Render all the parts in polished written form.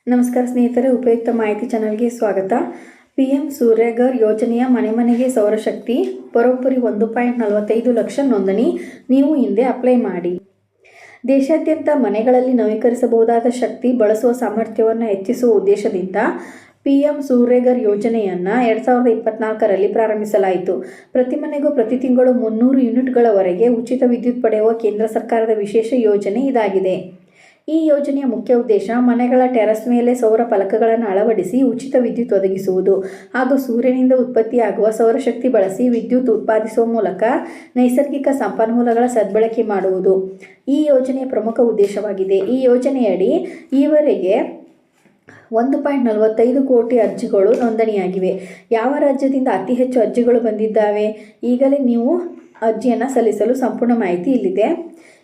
ನಮಸ್ಕಾರ ಸ್ನೇಹಿತರೆ, ಉಪಯುಕ್ತ ಮಾಹಿತಿ ಚಾನಲ್ಗೆ ಸ್ವಾಗತ. PM ಸೂರ್ಯಘರ್ ಯೋಜನೆಯ ಮನೆ ಮನೆಗೆ ಸೌರಶಕ್ತಿ ಬರೋಬ್ಬರಿ 1.45 ಲಕ್ಷ ನೋಂದಣಿ. ನೀವು ಹಿಂದೆ ಅಪ್ಲೈ ಮಾಡಿ. ದೇಶಾದ್ಯಂತ ಮನೆಗಳಲ್ಲಿ ನವೀಕರಿಸಬಹುದಾದ ಶಕ್ತಿ ಬಳಸುವ ಸಾಮರ್ಥ್ಯವನ್ನು ಹೆಚ್ಚಿಸುವ ಉದ್ದೇಶದಿಂದ PM ಸೂರ್ಯಘರ್ ಯೋಜನೆಯನ್ನು 2024ರಲ್ಲಿ ಪ್ರಾರಂಭಿಸಲಾಯಿತು. ಪ್ರತಿ ಮನೆಗೂ ಪ್ರತಿ ತಿಂಗಳು 300 ಯೂನಿಟ್ಗಳವರೆಗೆ ಉಚಿತ ವಿದ್ಯುತ್ ಪಡೆಯುವ ಕೇಂದ್ರ ಸರ್ಕಾರದ ವಿಶೇಷ ಯೋಜನೆ ಇದಾಗಿದೆ. ಈ ಯೋಜನೆಯ ಮುಖ್ಯ ಉದ್ದೇಶ ಮನೆಗಳ ಟೆರೆಸ್ ಮೇಲೆ ಸೌರ ಫಲಕಗಳನ್ನು ಅಳವಡಿಸಿ ಉಚಿತ ವಿದ್ಯುತ್ ಒದಗಿಸುವುದು ಹಾಗೂ ಸೂರ್ಯನಿಂದ ಉತ್ಪತ್ತಿಯಾಗುವ ಸೌರಶಕ್ತಿ ಬಳಸಿ ವಿದ್ಯುತ್ ಉತ್ಪಾದಿಸುವ ಮೂಲಕ ನೈಸರ್ಗಿಕ ಸಂಪನ್ಮೂಲಗಳ ಸದ್ಬಳಕೆ ಮಾಡುವುದು ಈ ಯೋಜನೆಯ ಪ್ರಮುಖ ಉದ್ದೇಶವಾಗಿದೆ. ಈ ಯೋಜನೆಯಡಿ ಈವರೆಗೆ 1.45 ಕೋಟಿ ಅರ್ಜಿಗಳು ನೋಂದಣಿಯಾಗಿವೆ. ಯಾವ ರಾಜ್ಯದಿಂದ ಅತಿ ಹೆಚ್ಚು ಅರ್ಜಿಗಳು ಬಂದಿದ್ದಾವೆ? ಈಗಲೇ ನೀವು ಅರ್ಜಿಯನ್ನು ಸಲ್ಲಿಸಲು ಸಂಪೂರ್ಣ ಮಾಹಿತಿ ಇಲ್ಲಿದೆ.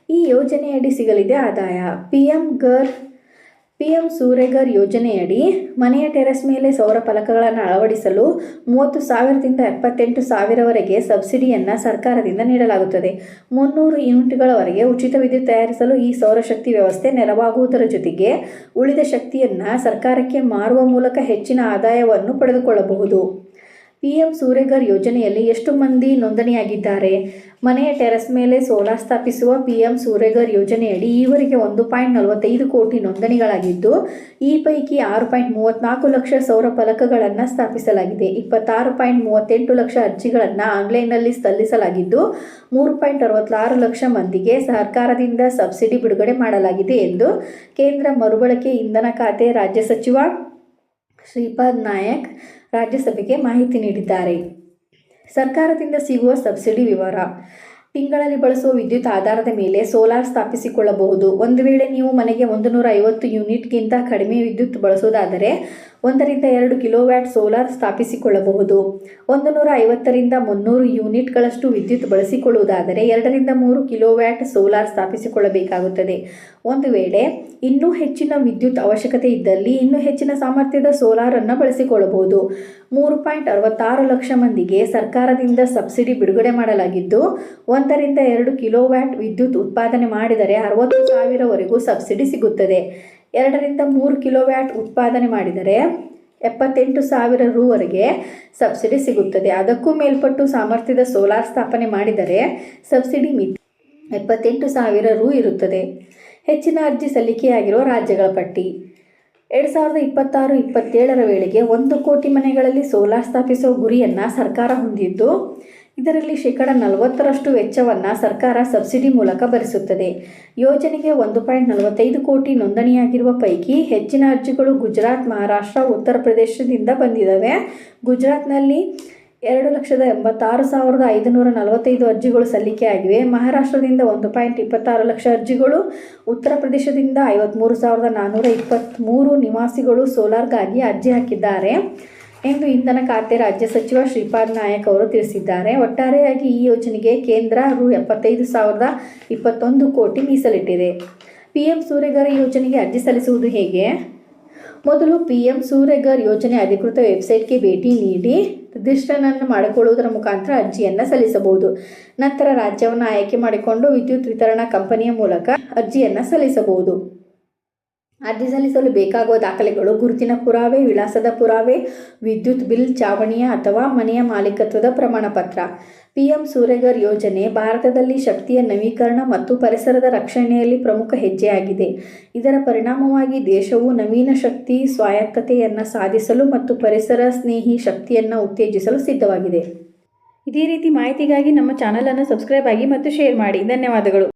ಈ ಯೋಜನೆಯಡಿ ಸಿಗಲಿದೆ ಆದಾಯ. PM ಸೂರ್ಯಘರ್ ಯೋಜನೆಯಡಿ ಮನೆಯ ಟೆರೆಸ್ ಮೇಲೆ ಸೌರ ಫಲಕಗಳನ್ನು ಅಳವಡಿಸಲು 30,000ದಿಂದ 78,000ವರೆಗೆ ಸಬ್ಸಿಡಿಯನ್ನು ಸರ್ಕಾರದಿಂದ ನೀಡಲಾಗುತ್ತದೆ. 300 ಯೂನಿಟ್ಗಳವರೆಗೆ ಉಚಿತ ವಿದ್ಯುತ್ ತಯಾರಿಸಲು ಈ ಸೌರಶಕ್ತಿ ವ್ಯವಸ್ಥೆ ನೆರವಾಗುವುದರ ಜೊತೆಗೆ ಉಳಿದ ಶಕ್ತಿಯನ್ನು ಸರ್ಕಾರಕ್ಕೆ ಮಾರುವ ಮೂಲಕ ಹೆಚ್ಚಿನ ಆದಾಯವನ್ನು ಪಡೆದುಕೊಳ್ಳಬಹುದು. PM ಸೂರ್ಯಘರ್ ಯೋಜನೆಯಲ್ಲಿ ಎಷ್ಟು ಮಂದಿ ನೋಂದಣಿಯಾಗಿದ್ದಾರೆ? ಮನೆಯ ಟೆರೆಸ್ ಮೇಲೆ ಸೋಲಾರ್ ಸ್ಥಾಪಿಸುವ PM ಸೂರ್ಯಘರ್ ಯೋಜನೆಯಡಿ ಈವರೆಗೆ 1.45 ಕೋಟಿ ನೋಂದಣಿಗಳಾಗಿದ್ದು, ಈ ಪೈಕಿ 6.34 ಲಕ್ಷ ಸೌರ ಫಲಕಗಳನ್ನು ಸ್ಥಾಪಿಸಲಾಗಿದೆ. 26.38 ಲಕ್ಷ ಅರ್ಜಿಗಳನ್ನು ಆನ್ಲೈನ್ನಲ್ಲಿ ಸಲ್ಲಿಸಲಾಗಿದ್ದು, 3.66 ಲಕ್ಷ ಮಂದಿಗೆ ಸರ್ಕಾರದಿಂದ ಸಬ್ಸಿಡಿ ಬಿಡುಗಡೆ ಮಾಡಲಾಗಿದೆ ಎಂದು ಕೇಂದ್ರ ಮರುಬಳಕೆ ಇಂಧನ ಖಾತೆ ರಾಜ್ಯ ಸಚಿವ ಶ್ರೀಪಾದ್ ನಾಯಕ್ ರಾಜ್ಯಸಭೆಗೆ ಮಾಹಿತಿ ನೀಡಿದ್ದಾರೆ. ಸರ್ಕಾರದಿಂದ ಸಿಗುವ ಸಬ್ಸಿಡಿ ವಿವರ. ತಿಂಗಳಲ್ಲಿ ಬಳಸುವ ವಿದ್ಯುತ್ ಆಧಾರದ ಮೇಲೆ ಸೋಲಾರ್ ಸ್ಥಾಪಿಸಿಕೊಳ್ಳಬಹುದು. ಒಂದು ವೇಳೆ ನೀವು ಮನೆಗೆ 150 ಯೂನಿಟ್ಗಿಂತ ಕಡಿಮೆ ವಿದ್ಯುತ್ ಬಳಸುವುದಾದರೆ 1ರಿಂದ 2 ಕಿಲೋವ್ಯಾಟ್ ಸೋಲಾರ್ ಸ್ಥಾಪಿಸಿಕೊಳ್ಳಬಹುದು. 150ರಿಂದ 300 ಯೂನಿಟ್ಗಳಷ್ಟು ವಿದ್ಯುತ್ ಬಳಸಿಕೊಳ್ಳುವುದಾದರೆ 2ರಿಂದ 3 ಕಿಲೋವ್ಯಾಟ್ ಸೋಲಾರ್ ಸ್ಥಾಪಿಸಿಕೊಳ್ಳಬೇಕಾಗುತ್ತದೆ. ಒಂದು ವೇಳೆ ಇನ್ನೂ ಹೆಚ್ಚಿನ ವಿದ್ಯುತ್ ಅವಶ್ಯಕತೆ ಇದ್ದಲ್ಲಿ ಇನ್ನೂ ಹೆಚ್ಚಿನ ಸಾಮರ್ಥ್ಯದ ಸೋಲಾರನ್ನು ಬಳಸಿಕೊಳ್ಳಬಹುದು. 3.66 ಲಕ್ಷ ಮಂದಿಗೆ ಸರ್ಕಾರದಿಂದ ಸಬ್ಸಿಡಿ ಬಿಡುಗಡೆ ಮಾಡಲಾಗಿದ್ದು, 1ರಿಂದ 2 ಕಿಲೋವ್ಯಾಟ್ ವಿದ್ಯುತ್ ಉತ್ಪಾದನೆ ಮಾಡಿದರೆ 60,000ವರೆಗೂ ಸಬ್ಸಿಡಿ ಸಿಗುತ್ತದೆ. 2ರಿಂದ 3 ಕಿಲೋವ್ಯಾಟ್ ಉತ್ಪಾದನೆ ಮಾಡಿದರೆ 78,000 ರೂವರೆಗೆ ಸಬ್ಸಿಡಿ ಸಿಗುತ್ತದೆ. ಅದಕ್ಕೂ ಮೇಲ್ಪಟ್ಟು ಸಾಮರ್ಥ್ಯದ ಸೋಲಾರ್ ಸ್ಥಾಪನೆ ಮಾಡಿದರೆ ಸಬ್ಸಿಡಿ ಮಿತಿ 78,000 ರೂ ಇರುತ್ತದೆ. ಹೆಚ್ಚಿನ ಅರ್ಜಿ ಸಲ್ಲಿಕೆಯಾಗಿರುವ ರಾಜ್ಯಗಳ ಪಟ್ಟಿ. 2026-27ರ ವೇಳೆಗೆ 1 ಕೋಟಿ ಮನೆಗಳಲ್ಲಿ ಸೋಲಾರ್ ಸ್ಥಾಪಿಸುವ ಗುರಿಯನ್ನು ಸರ್ಕಾರ ಹೊಂದಿದ್ದು, ಇದರಲ್ಲಿ 40% ವೆಚ್ಚವನ್ನು ಸರ್ಕಾರ ಸಬ್ಸಿಡಿ ಮೂಲಕ ಭರಿಸುತ್ತದೆ. ಯೋಜನೆಗೆ 1.45 ಕೋಟಿ ನೋಂದಣಿಯಾಗಿರುವ ಪೈಕಿ ಹೆಚ್ಚಿನ ಅರ್ಜಿಗಳು ಗುಜರಾತ್, ಮಹಾರಾಷ್ಟ್ರ, ಉತ್ತರ ಪ್ರದೇಶದಿಂದ ಬಂದಿದ್ದಾವೆ. ಗುಜರಾತ್ನಲ್ಲಿ 2,86,545 ಅರ್ಜಿಗಳು ಸಲ್ಲಿಕೆಯಾಗಿವೆ. ಮಹಾರಾಷ್ಟ್ರದಿಂದ 1.26 ಲಕ್ಷ ಅರ್ಜಿಗಳು, ಉತ್ತರ ಪ್ರದೇಶದಿಂದ 53,423 ನಿವಾಸಿಗಳು ಸೋಲಾರ್ಗಾಗಿ ಅರ್ಜಿ ಹಾಕಿದ್ದಾರೆ ಎಂದು ಇಂಧನ ಖಾತೆ ರಾಜ್ಯ ಸಚಿವ ಶ್ರೀಪಾದ್ ನಾಯಕ್ ಅವರು ತಿಳಿಸಿದ್ದಾರೆ. ಒಟ್ಟಾರೆಯಾಗಿ ಈ ಯೋಜನೆಗೆ ಕೇಂದ್ರ ರೂ. 75,021 ಕೋಟಿ ಮೀಸಲಿಟ್ಟಿದೆ. PM ಸೂರ್ಯಘರ್ ಯೋಜನೆಗೆ ಅರ್ಜಿ ಸಲ್ಲಿಸುವುದು ಹೇಗೆ? ಮೊದಲು PM ಸೂರ್ಯಘರ್ ಯೋಜನೆ ಅಧಿಕೃತ ವೆಬ್ಸೈಟ್ಗೆ ಭೇಟಿ ನೀಡಿ ರಿಜಿಸ್ಟ್ರೇಷನ್ ಮಾಡಿಕೊಳ್ಳುವುದರ ಮುಖಾಂತರ ಅರ್ಜಿಯನ್ನು ಸಲ್ಲಿಸಬಹುದು. ನಂತರ ರಾಜ್ಯವನ್ನು ಆಯ್ಕೆ ಮಾಡಿಕೊಂಡು ವಿದ್ಯುತ್ ವಿತರಣಾ ಕಂಪನಿಯ ಮೂಲಕ ಅರ್ಜಿಯನ್ನು ಸಲ್ಲಿಸಬಹುದು. ಅರ್ಜಿ ಸಲ್ಲಿಸಲು ಬೇಕಾಗುವ ದಾಖಲೆಗಳು: ಗುರುತಿನ ಪುರಾವೆ, ವಿಳಾಸದ ಪುರಾವೆ, ವಿದ್ಯುತ್ ಬಿಲ್, ಚಾವಣಿಯ ಅಥವಾ ಮನೆಯ ಮಾಲೀಕತ್ವದ ಪ್ರಮಾಣಪತ್ರ. PM ಸೂರ್ಯಘರ್ ಯೋಜನೆ ಭಾರತದಲ್ಲಿ ಶಕ್ತಿಯ ನವೀಕರಣ ಮತ್ತು ಪರಿಸರದ ರಕ್ಷಣೆಯಲ್ಲಿ ಪ್ರಮುಖ ಹೆಜ್ಜೆಯಾಗಿದೆ. ಇದರ ಪರಿಣಾಮವಾಗಿ ದೇಶವು ನವೀನ ಶಕ್ತಿ ಸ್ವಾಯತ್ತತೆಯನ್ನು ಸಾಧಿಸಲು ಮತ್ತು ಪರಿಸರ ಸ್ನೇಹಿ ಶಕ್ತಿಯನ್ನು ಉತ್ತೇಜಿಸಲು ಸಿದ್ಧವಾಗಿದೆ. ಇದೇ ರೀತಿ ಮಾಹಿತಿಗಾಗಿ ನಮ್ಮ ಚಾನಲನ್ನು ಸಬ್ಸ್ಕ್ರೈಬ್ ಆಗಿ ಮತ್ತು ಶೇರ್ ಮಾಡಿ. ಧನ್ಯವಾದಗಳು.